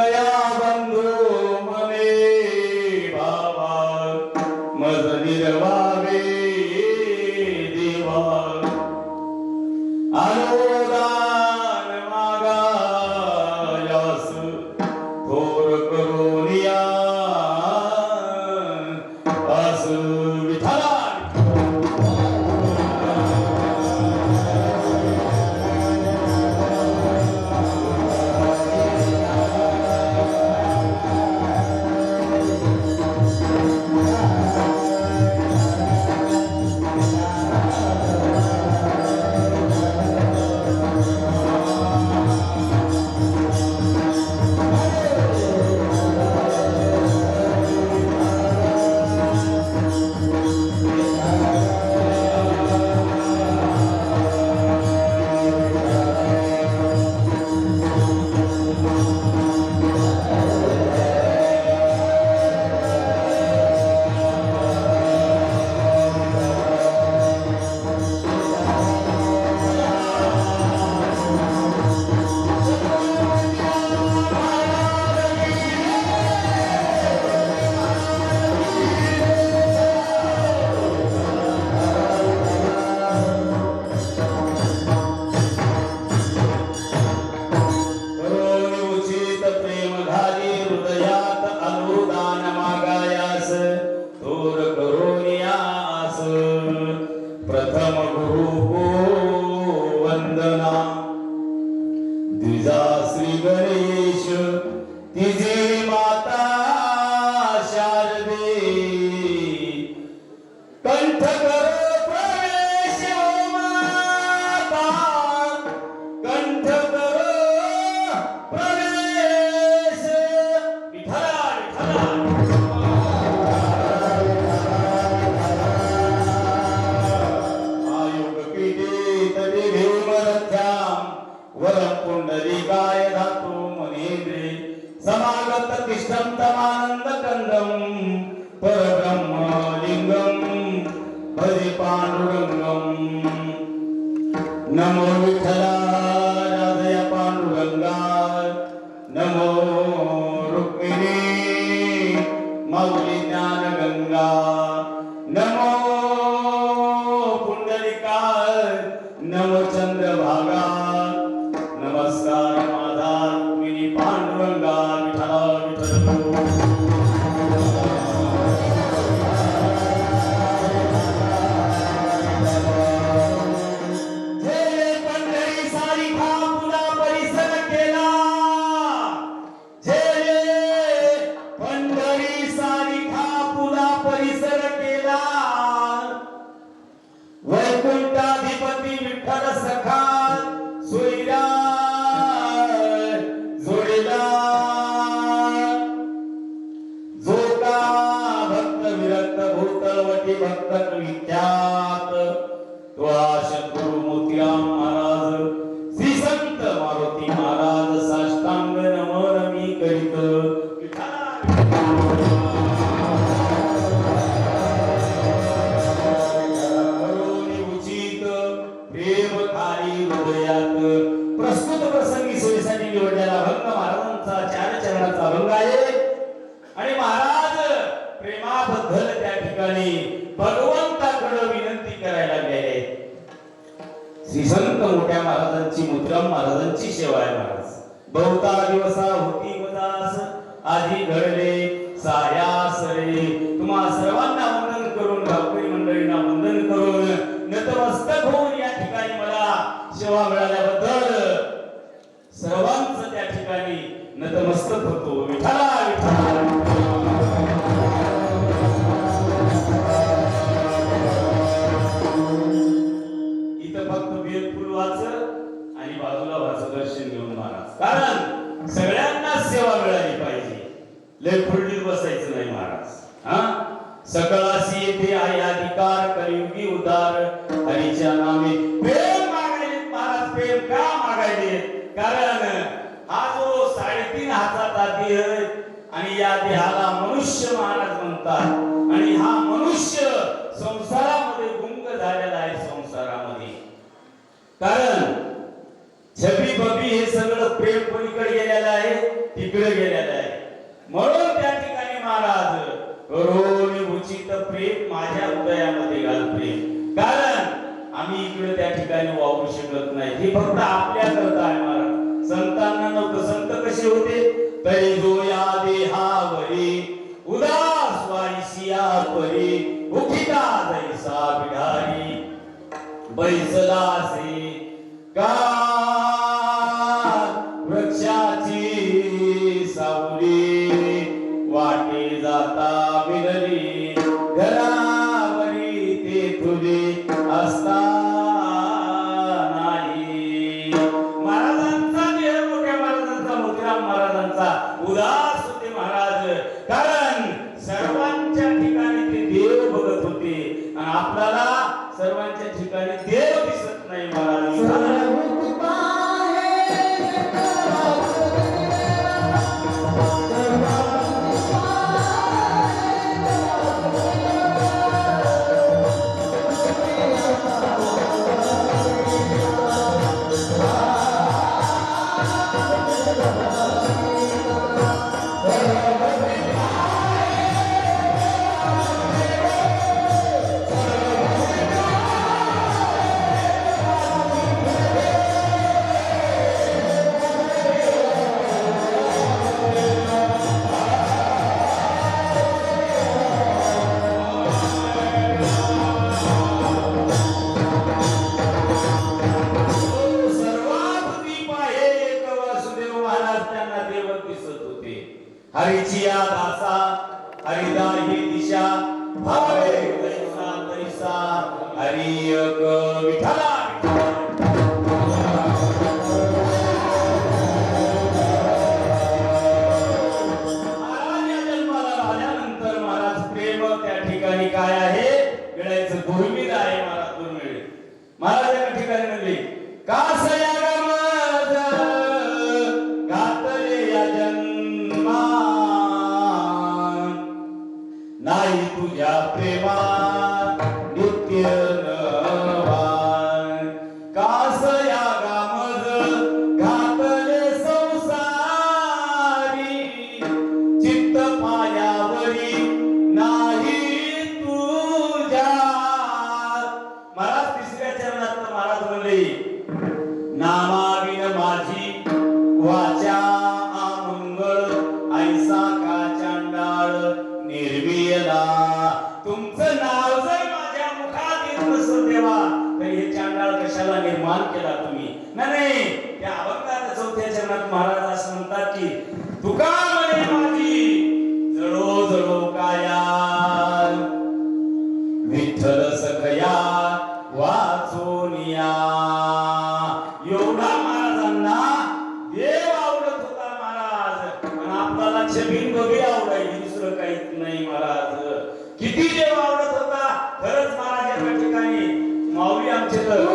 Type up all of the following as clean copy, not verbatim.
गया बंधू मने बाबा मज निर्वावे देवा अनुदान मागायास थोर करुनिया अस विठला प्रथम गुरु वंदना द्विजा श्री गणेश तिजे माता शारदे कंठ करो प्रवेश ओ माता कंठ करो प्रवेश विठला विठला वरं पुंडरीकाय धातु मुनीन्द्रे समागत तिष्ठं तमानंद कंदं परब्रह्म लिंगं भजे पांडुरंगं नमो विठ्ठला राधय पांडुरंगा नमो रुक्मिणी माऊली ज्ञानगंगा नमो पुंडलिका नमो चंद्रभागा नमस्कार माझा रुक्मिणी पांडुरंगा विठ्ठला विठ्ठल जे पंढरी सारिखा पुन्हा परिसर केला जे पंढरी सारिखा पुन्हा परिसर केला वैकुंठाधिपती विठ्ठल सखा सोयरा जोडीला जो का भक्त विरक्त भूतलवटी भक्त विख्यात तो शंकरू मोतीराम महाराज श्री संत मारुती महाराज साष्टांग नमन मी करीत प्रेम खाली हृदयात प्रस्तुत प्रसंगी सोयीसाठी निवडलेला अभंग महाराजांचा चार चरणाचा अभंग आहे आणि महाराज प्रेमाबद्दल त्या ठिकाणी भगवंताकडे विनंती करायला गेले श्री संत मोठ्या महाराजांची मुद्राम महाराजांची सेवा आहे महाराज बहुता दिवसा होती उदास आधी घडले सायास रे तुम्हा सर्वांना वंदन करून गावकरी मंडळींना वंदन करून नतमस्तक होऊन या ठिकाणी मला सेवा मिळाल्याबद्दल सर्वांचं त्या ठिकाणी नतमस्तक होतो विठ्ठला विठ्ठला इथं फक्त बेलफुल वाच आणि बाजूला वाच दर्शन घेऊन महाराज कारण सगळ्यांना सेवा मिळाली पाहिजे लय खुर्डीत बसायचं नाही महाराज हा सकळासी येथे आहे अधिकार कलियुगी उदार हरीच्या नामे प्रेम मागायले महाराज प्रेम का मागायले कारण हा जो 3.5 हाताचा देह आणि या देहाला मनुष्य महाराज म्हणतात आणि हा मनुष्य संसारामध्ये गुंग झालेला आहे संसारामध्ये कारण छबी बबी हे सगळं प्रेम पलीकडे गेलेलं आहे तिकडे गेले म्हणून त्या ठिकाणी महाराज करोनी उचित प्रेम माझ्या हृदयामध्ये घाल प्रेम, कारण आम्ही इकडे त्या ठिकाणी वावरू शकत नाही. हे फक्त आपल्या करता आहे महाराज, संतांना नव्हतं. संत कसे होते? तरी जो या देहावरी उदास वाईसिया परी उठिता जैसा बिढारी बैसदासे का वृक्षाची सावली वाटे जाता विरली घरावरी ते तुले असता नाही. महाराजांचा देह मोठ्या महाराजांचा मोतीराम महाराजांचा उदास होते महाराज, कारण सर्वांच्या ठिकाणी ते देव बघत होते आणि आपल्याला सर्वांच्या ठिकाणी देव दिसत नाही महाराज. हरीची या दासा हरिदा ही दिशा भावे तैसा तैसा हरी एक विठ्ठला. महाराज या जन्माला आल्यानंतर महाराज प्रेम त्या ठिकाणी काय आहे? गळ्याचं दुर्मिळ आहे महाराज, दुर्मिळ. महाराज या ठिकाणी म्हणले कासया नाही तुझ्या प्रेमात नित्य नवान कासया गामज घातले संसारी चित्त पायावरी नाही तुझ्या. महाराज तिसऱ्या चरणात महाराज म्हणले नामाविन माझी वाचा आमंगळ ऐसा का चांडाळ निर्वियला. तुमचं नाव जर माझ्या मुखात येत नसेल तेव्हा तर हे चांडाळ कशाला निर्माण केला तुम्ही? नाही, त्या अभंगात चौथ्या चरणात महाराज असं म्हणतात की तुका म्हणे माझी जळो जळो काया विठ्ठल सखया वाचोनिया. एवढा महाराजांना देव आवडत होता महाराज, आणि आपल्याला छबीन बघी आवडायची, दुसरं काहीच नाही महाराज. किती देव आवडत होता खरंच महाराज. या ठिकाणी माऊली आमचे तर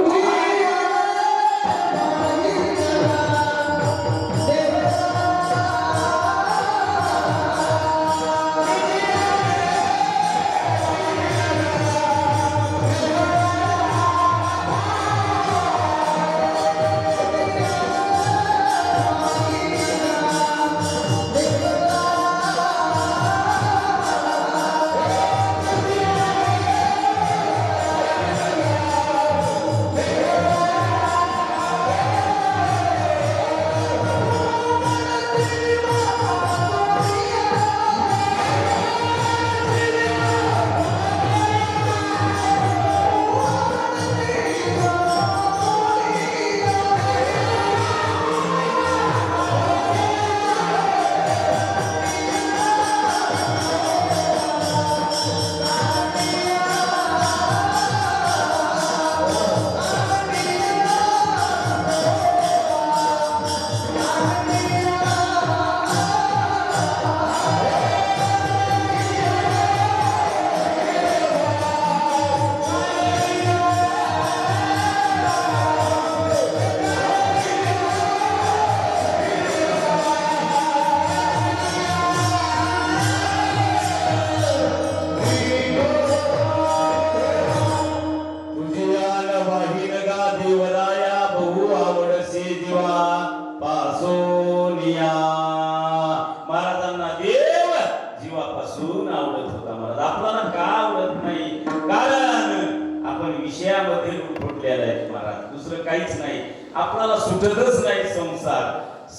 आपल्याला सुटतच नाही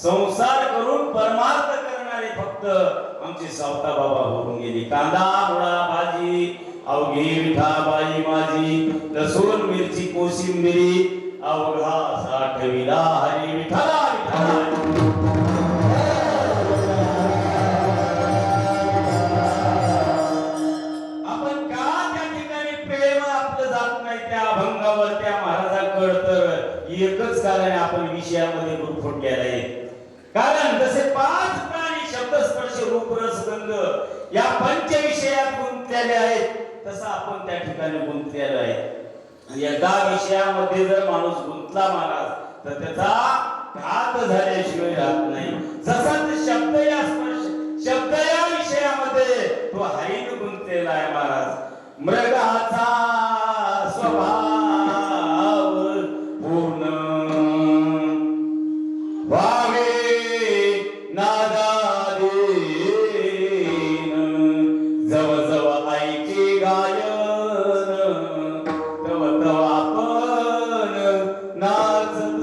संसार करून परमार्थ करणारे फक्त आमचे सावता बाबा होऊन गेली. कांदा मुळा भाजी अवघी विठाबाई माझी, लसूण मिरची कोशिंबिरी अवघा साठविला हरी विठ्ठला विठ्ठला. त्या महाराजांकडे तर एकच कारण आपण विषयामध्ये गुरफटलेला आहे. कारण जसे 5 प्राणी शब्दस्पर्श रूप रस गंध या पंच विषयात गुंतलेले आहेत, तसं आपण त्या ठिकाणी गुंतलेलो आहे. एका विषयामध्ये जर माणूस गुंतला महाराज तर त्याचा घात झाल्याशिवाय राहत नाही. जसा शब्द या विषयामध्ये तो हरीन गुंतलेला आहे महाराज. मृगाचा स्वभाव पूर्ण वावे नादादीन, जव जव ऐके गायन तव तव आपण नाचत.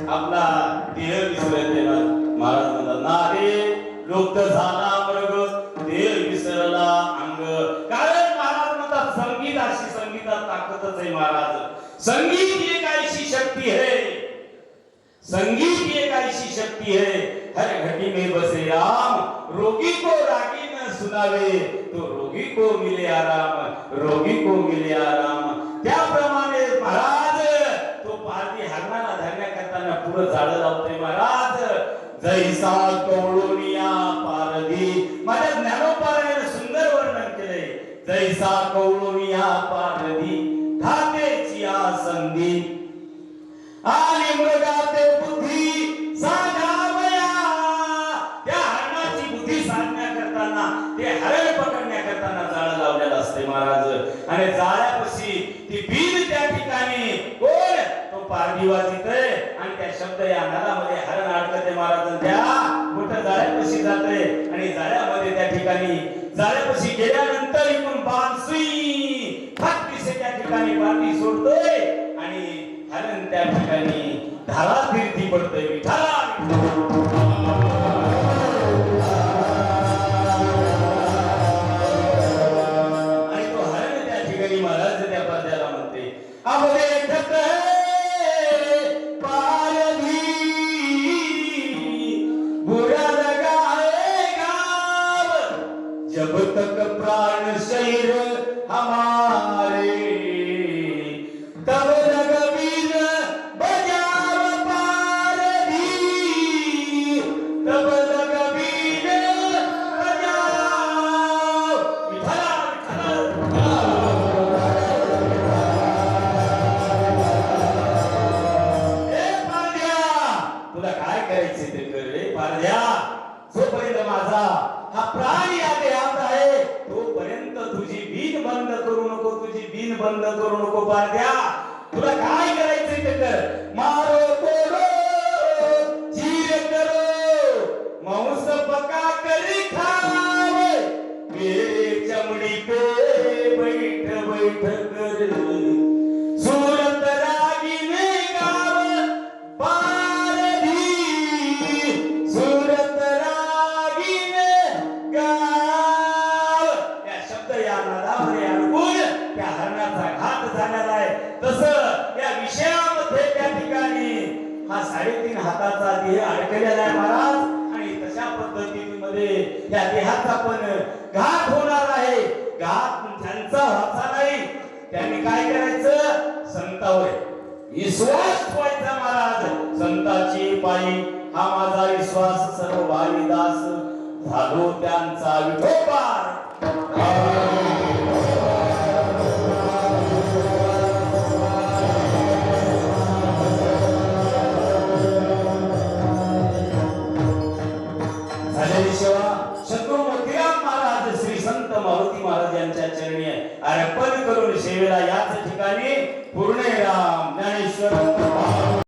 आपला देह विसरले महाराज म्हणतात ना रे लोक झाला मृग देह विसरला अंग. कारण महाराज म्हणतात संगीत अशी संगीतात ताकदच आहे महाराज. संगीत एक ऐसी शक्ती है, संगीत एक ऐसी शक्ती है, हर घटी में बसे राम, रोगी को रागी न सुनावे तो रोगी को मिले आराम, रोगी को मिले आराम. त्याप्रमाणे महाराज तो पारधी हरणाला धरण्या करताना पुढे झाड लावतोय महाराज. जैसा कवळुनिया पारधी, माझ्या ज्ञानोपारायण सुंदर वर्णन केले. जैसा कवळुनिया पारधी धातेची संधी आणि मृगाते बुद्धी साधावया. त्या हरणाची बुद्धी साधण्या करताना ते हरण पकडण्या करताना जाळ लावलेला असते महाराज. आणि जाळ्यापाशी ती बीन त्या ठिकाणी कोण तो पारधी वाजितोय आणि त्या शब्द या नरामध्ये हरण अडकते महाराज. त्या मोठ्या जाळ्यापाशी जाते आणि जाळ्यामध्ये त्या ठिकाणी जाळ्यापाशी गेल्यानंतर इकडून बांसुई फाटकीसे त्या ठिकाणी पारधी सोडतोय आणि हरण त्या ठिकाणी धारा तीर्थी पडतोय. विठाला आणि तो हरण त्या ठिकाणी महाराज त्या पारध्याला म्हणते अबे ठक पारधी बुरा लगाए गाव, जब तक प्राण शरीर हमारे तब रघुवीर बजाव पारधी, तब रघुवीर बजाव. विठ्ठला विठ्ठला. ए पारध्या तुला काय करायचे ते कर रे पारध्या. जोपर्यंत माझा हा प्राण या देहात आहे तोपर्यंत तुझी बीन बंद करू नको, तुझी बीन बंद करू नको पारध्या. तुला काय करायचं ते कर. मारो तोडो चीर करो मांस पका करी खावे, मेरे चमड़ी पे बैठ बैठ कर सूरत रागिने गाव पारधी. हरणामध्ये अडकून त्या हरणाचा घात झालेला आहे. तसं या विषयामध्ये त्या ठिकाणी हा 3.5 हाताचा देह अडकलेला आहे महाराज. आणि तशा पद्धतीमध्ये या देहाचा पण घात होणार आहे. घात ज्यांचा व्हायचा नाही त्यांनी काय करायचं, संतावर विश्वास ठेवायचा महाराज. संताची पायी हा माझा विश्वास सर्व भाविदास झालो त्यांचा विठोबार. झालेली सेवा शत्रू मोतीराम महाराज श्री संत मारुती महाराज यांच्या चरणी अर्पण करून सेवेला याच ठिकाणी पूर्ण